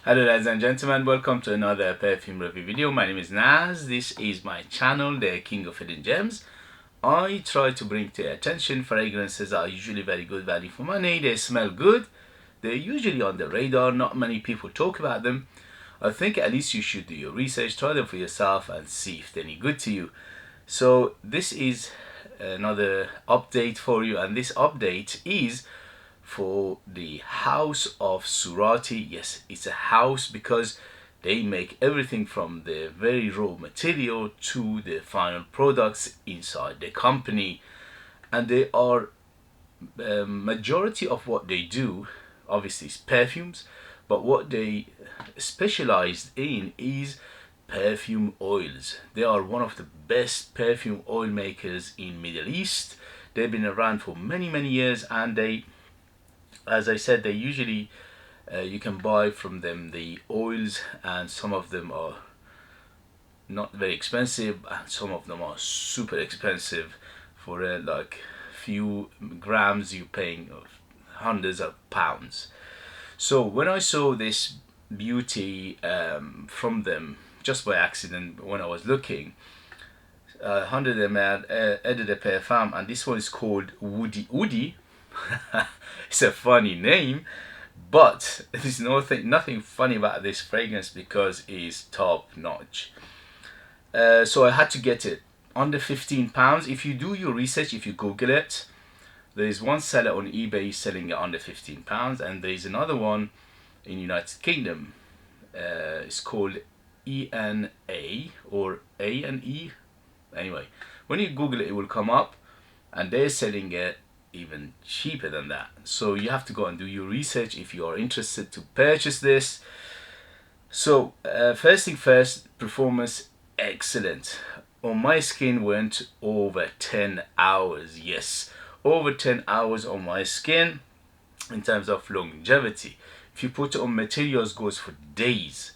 Hello ladies and gentlemen, welcome to another perfume review video. My name is Naz. This is my channel, the King of Hidden Gems. I try to bring to your attention fragrances are usually very good value for money. They smell good. They're usually on the radar. Not many people talk about them. I think at least you should do your research, try them for yourself and see if they're any good to you. So this is another update for you, and this update is for the house of Surrati. Yes, it's a house because they make everything from the very raw material to the final products inside the company, and they are majority of what they do obviously is perfumes, but what they specialized in is perfume oils. They are one of the best perfume oil makers in Middle East. They've been around for many years, and they, as I said, they usually you can buy from them the oils, and some of them are not very expensive and some of them are super expensive. For like few grams you're paying hundreds of pounds. So when I saw this beauty from them just by accident when I was looking, 100 ml Eau de Perfume, and this one is called Oudy. It's a funny name, but there's nothing funny about this fragrance because it's top notch. So I had to get it under £15. If you do your research, if you Google it, there is one seller on eBay selling it under £15, and there is another one in United Kingdom. It's called ENA or ANE. Anyway, when you Google it, it will come up, and they're selling it even cheaper than that. So you have to go and do your research if you are interested to purchase this. So first thing first, performance excellent. On my skin went over 10 hours. Yes, over 10 hours on my skin in terms of longevity. If you put it on materials, goes for days.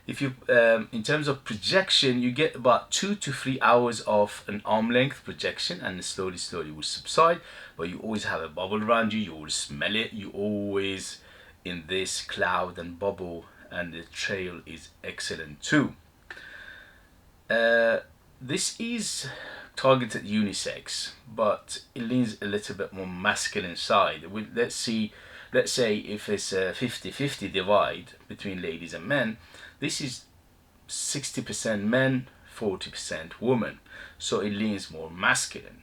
If you in terms of projection, you get about 2 to 3 hours of an arm length projection, and slowly will subside, but you always have a bubble around you. You always smell it. You always in this cloud and bubble, and the trail is excellent too. This is targeted unisex, but it leans a little bit more masculine side. Let's say if it's a 50-50 divide between ladies and men, this is 60% men, 40% women, so it leans more masculine.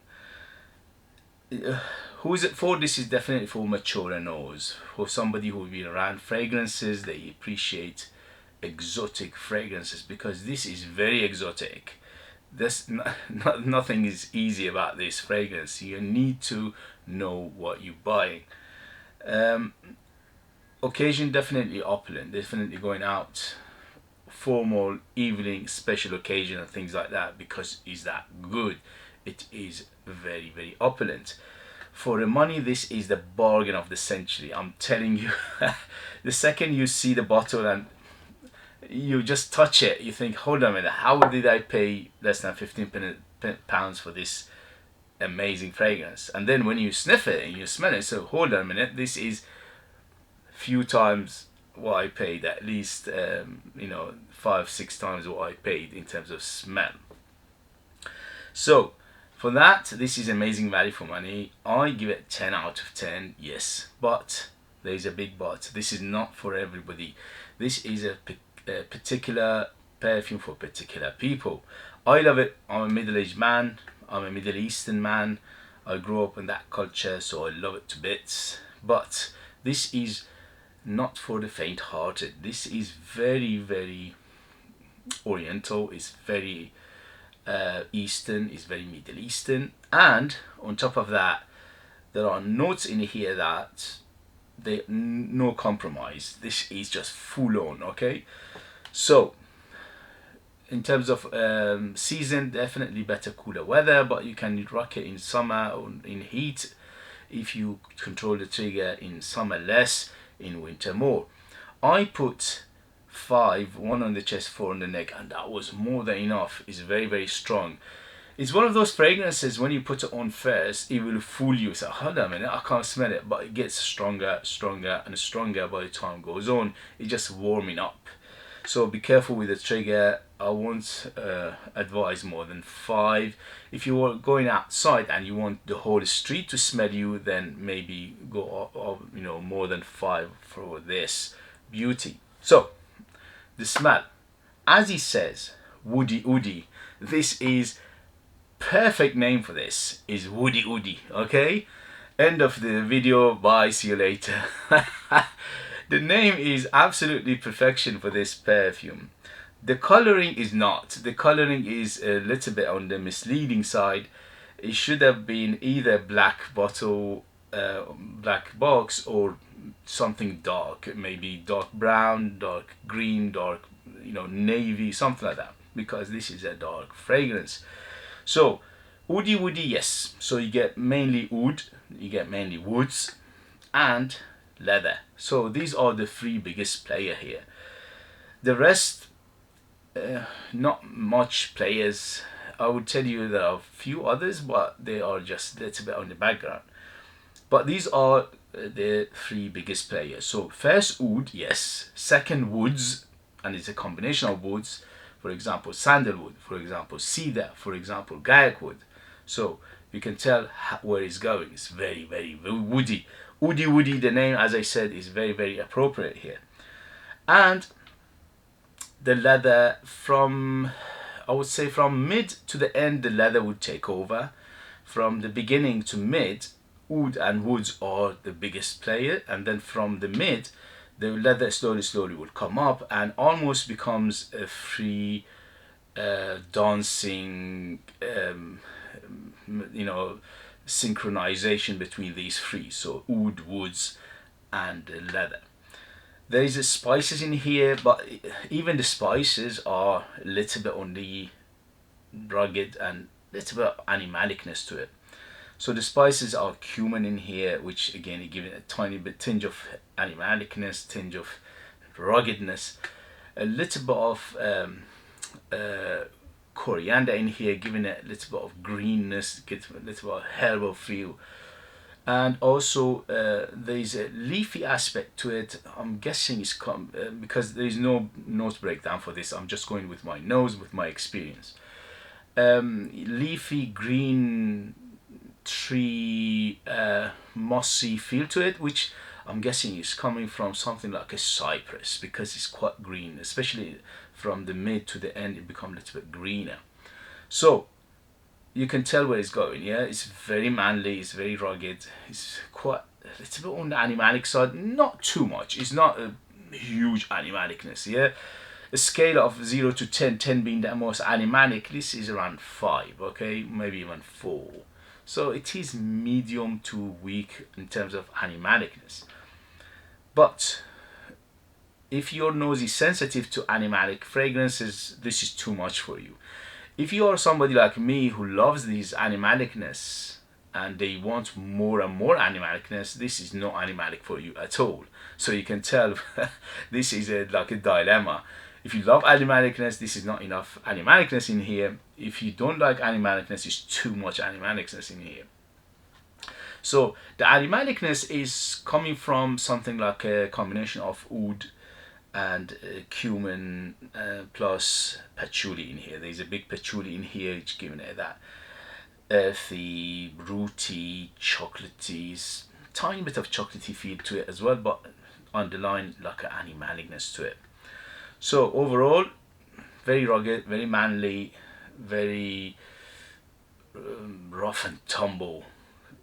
Who is it for? This is definitely for mature nose, for somebody who will be around fragrances. They appreciate exotic fragrances because this is very exotic. Nothing is easy about this fragrance. You need to know what you're buying. Occasion, definitely opulent, definitely going out, formal, evening, special occasion and things like that, because it's that good. It is very opulent. For the money, this is the bargain of the century, I'm telling you. The second you see the bottle and you just touch it, you think, hold on a minute, how did I pay less than £15 for this amazing fragrance? And then when you sniff it and you smell it, so hold on a minute, this is few times what I paid, at least 5-6 times what I paid in terms of smell. So for that, this is amazing value for money. I give it 10 out of 10, yes, but there's a big but. This is not for everybody. This is a particular perfume for particular people. I love it. I'm a middle-aged man, I'm a Middle Eastern man, I grew up in that culture, so I love it to bits. But this is not for the faint-hearted. This is very oriental, it's very Eastern, it's very Middle Eastern, and on top of that there are notes in here that they no compromise. This is just full on. Okay, so in terms of season, definitely better cooler weather, but you can rock it in summer or in heat. If you control the trigger in summer less, in winter more. I put 5, 1 on the chest, 4 on the neck, and that was more than enough. It's very strong. It's one of those fragrances when you put it on first, it will fool you. So hold on a minute, I can't smell it, but it gets stronger, stronger, and stronger by the time it goes on. It's just warming up. So be careful with the trigger. I won't advise more than 5. If you are going outside and you want the whole street to smell you, then maybe go more than 5 for this beauty. So the smell, as he says, woody oudy. This is perfect name for this, is woody oudy. Okay, end of the video. Bye, see you later. The name is absolutely perfection for this perfume. The coloring is not. The coloring is a little bit on the misleading side. It should have been either black bottle, black box, or something dark, maybe dark brown, dark green, dark, navy, something like that, because this is a dark fragrance. So woody woody, yes. So you get mainly wood, you get mainly woods, and leather. So these are the 3 biggest player here. The rest, not much players. I would tell you there are a few others, but they are just a little bit on the background. But these are the 3 biggest players. So first wood, yes. Second woods, and it's a combination of woods. For example, sandalwood. For example, cedar. For example, gaiac wood. So you can tell where it's going. It's very, very woody. Woody woody, the name, as I said, is very, very appropriate here. And the leather, from, I would say, from mid to the end, the leather would take over. From the beginning to mid, oud and woods are the biggest player, and then from the mid, the leather slowly will come up and almost becomes a free dancing, synchronization between these 3. So oud, woods, and leather. There is spices in here, but even the spices are a little bit on the rugged and a little bit of animalicness to it. So the spices are cumin in here, which again is giving a tiny bit tinge of animalicness, tinge of ruggedness, a little bit of coriander in here, giving it a little bit of greenness, gets a little bit of herbal feel. And also there's a leafy aspect to it. I'm guessing it's because there is no note breakdown for this. I'm just going with my nose, with my experience. Leafy green tree, mossy feel to it, which I'm guessing is coming from something like a cypress, because it's quite green, especially from the mid to the end. It becomes a little bit greener. So you can tell where it's going. Yeah, it's very manly, it's very rugged, it's quite a little bit on the animalic side, not too much. It's not a huge animalicness. Yeah, a scale of 0 to 10, 10 being the most animalic, this is around 5, okay, maybe even 4. So it is medium to weak in terms of animalicness. But if your nose is sensitive to animalic fragrances, this is too much for you. If you are somebody like me who loves these animalicness and they want more and more animalicness, this is not animalic for you at all. So you can tell this is like a dilemma. If you love animalicness, this is not enough animalicness in here. If you don't like animalicness, it's too much animalicness in here. So the animalicness is coming from something like a combination of oud and cumin plus patchouli in here. There's a big patchouli in here, which giving it that earthy, rooty, chocolatey, tiny bit of chocolatey feel to it as well, but underlying like an animalicness to it. So overall, very rugged, very manly, very rough and tumble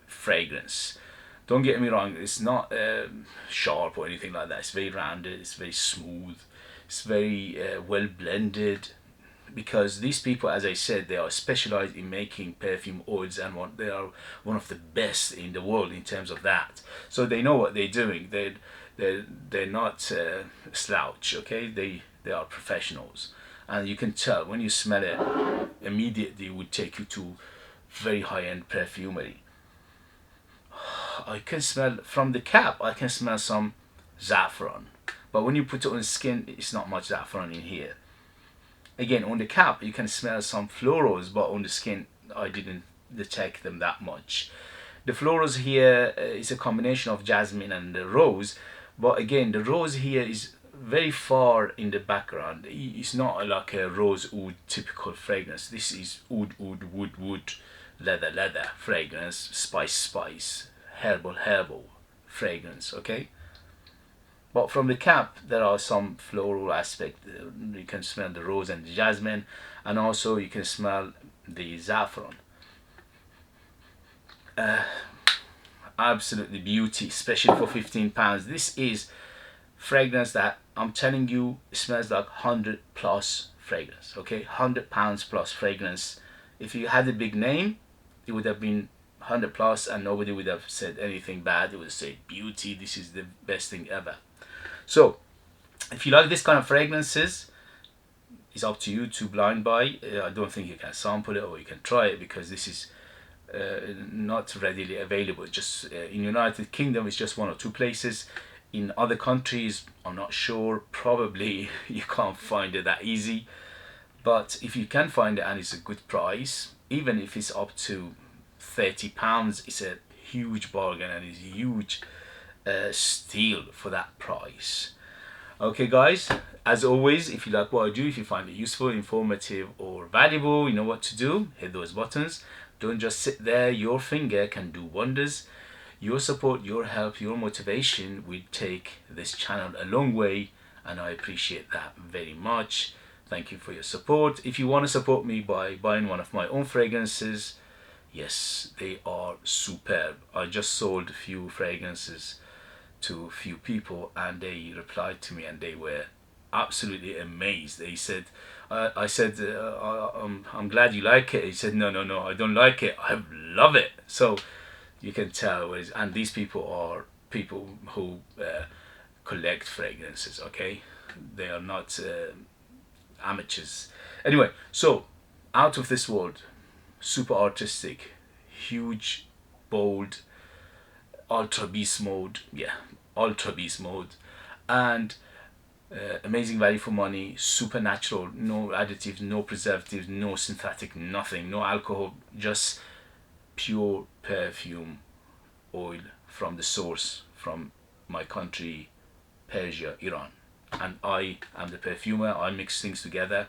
fragrance. Don't get me wrong, it's not sharp or anything like that. It's very rounded, it's very smooth, it's very well blended, because these people, as I said, they are specialized in making perfume oils, and they are one of the best in the world in terms of that. So they know what they're doing. They're not slouch, okay? They are professionals, and you can tell when you smell it immediately. It would take you to very high-end perfumery. I can smell from the cap, I can smell some saffron, but when you put it on the skin, it's not much saffron in here. Again, on the cap you can smell some florals, but on the skin I didn't detect them that much. The florals here is a combination of jasmine and the rose, but again the rose here is very far in the background. It's not like a rose oud typical fragrance. This is oud wood, leather fragrance, spice, herbal fragrance. Okay, but from the cap there are some floral aspect. You can smell the rose and the jasmine, and also you can smell the saffron. Absolutely beauty, especially for £15. This is fragrance that I'm telling you smells like 100 plus fragrance. Okay, £100 plus fragrance. If you had a big name, it would have been 100 plus and nobody would have said anything bad. It would say beauty, this is the best thing ever. So if you like this kind of fragrances, it's up to you to blind buy. I don't think you can sample it or you can try it, because this is not readily available. Just in United Kingdom it's just one or two places. In other countries I'm not sure, probably you can't find it that easy, but if you can find it and it's a good price, even if it's up to £30, it's a huge bargain and it's a huge steal for that price. Okay guys, as always, if you like what I do, if you find it useful, informative or valuable, you know what to do. Hit those buttons. Don't just sit there. Your finger can do wonders. Your support, your help, your motivation will take this channel a long way, and I appreciate that very much. Thank you for your support. If you want to support me by buying one of my own fragrances, yes, they are superb. I just sold a few fragrances to a few people and they replied to me and they were absolutely amazed. They said, I said, I'm glad you like it. He said, no, I don't like it. I love it. So you can tell, and these people are people who collect fragrances, okay? They are not amateurs. Anyway, so out of this world, super artistic, huge, bold, ultra beast mode, ultra beast mode, and amazing value for money, super natural, no additives, no preservatives, no synthetic, nothing, no alcohol, just pure perfume oil from the source, from my country, Persia, Iran. And I am the perfumer. I mix things together,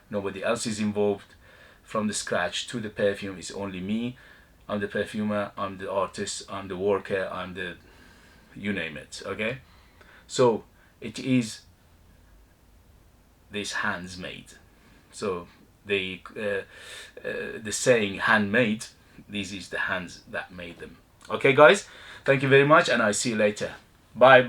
nobody else is involved. From the scratch to the perfume is only me. I'm the perfumer, I'm the artist, I'm the worker, I'm the, you name it. Okay, so it is this hands made. So the saying handmade, this is the hands that made them. Okay guys, thank you very much and I'll see you later. Bye.